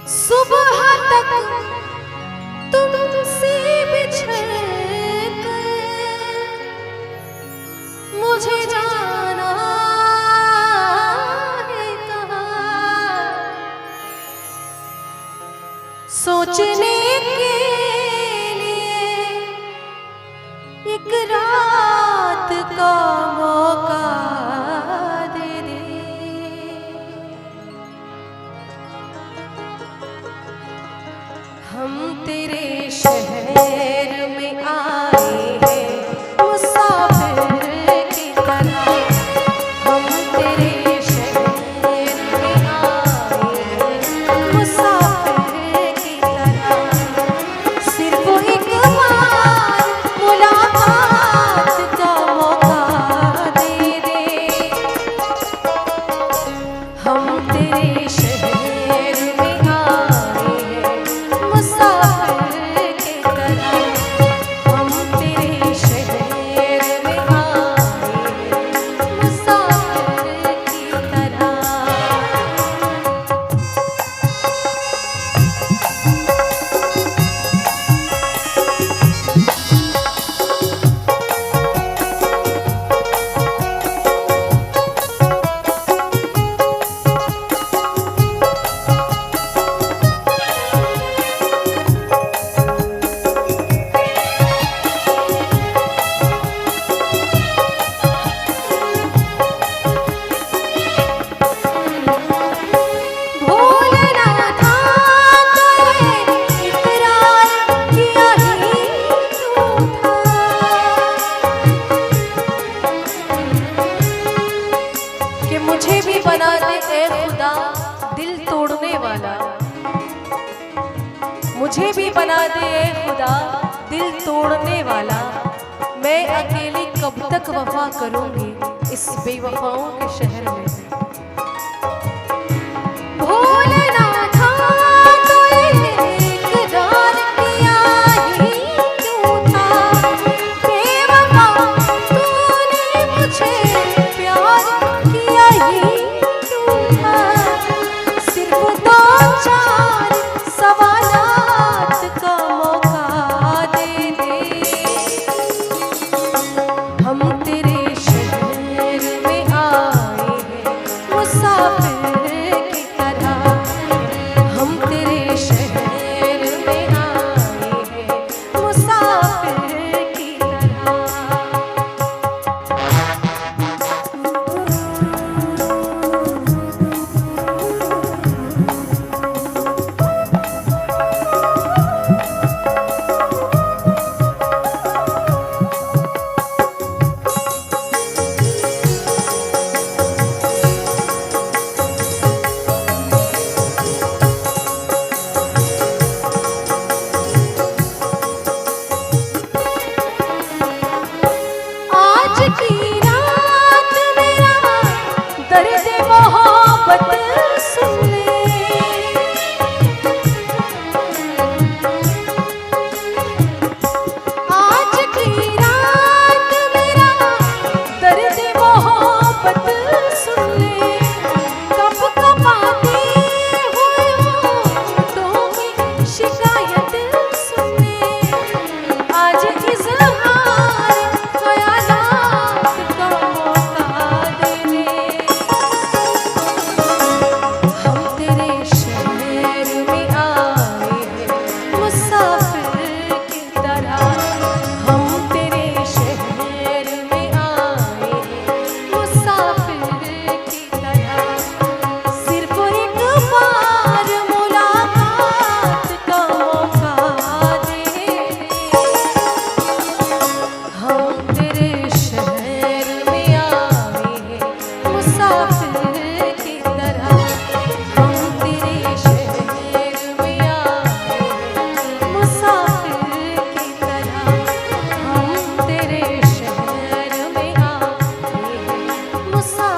सुबह तक तुमसे बिछड़ कर मुझे जाना है कहाँ। सोचने के लिए एक रात का मौका दे दे। हम तेरे शहर में आए हैं मुसाफिर की तरह। हम तेरे शहर में आए हैं मुसाफिर की तरह। सिर्फ एक बार मुलाकात का मौका दे दे। हम तेरे शहर में आए हैं मुसाफिर की तरह। हम तेरे शहर में आए हैं मुसाफिर की तरह। भूलना था तो ये इकरार किया ही क्यों था कि मुझे भी बना दे ए खुदा दिल तोड़ने वाला। मुझे भी बना दे ए खुदा दिल तोड़ने वाला। मैं अकेली कब तक वफा करूंगी इस बेवफाओं के शहर में। भूलना था तो ये इकरार किया ही क्यों था। बेवफा तूने मुझे प्यार किया ही क्यों था। सिर्फ दो चार सवालात का मौका दे दे। हम तेरे शहर में आए हैं मुसाफिर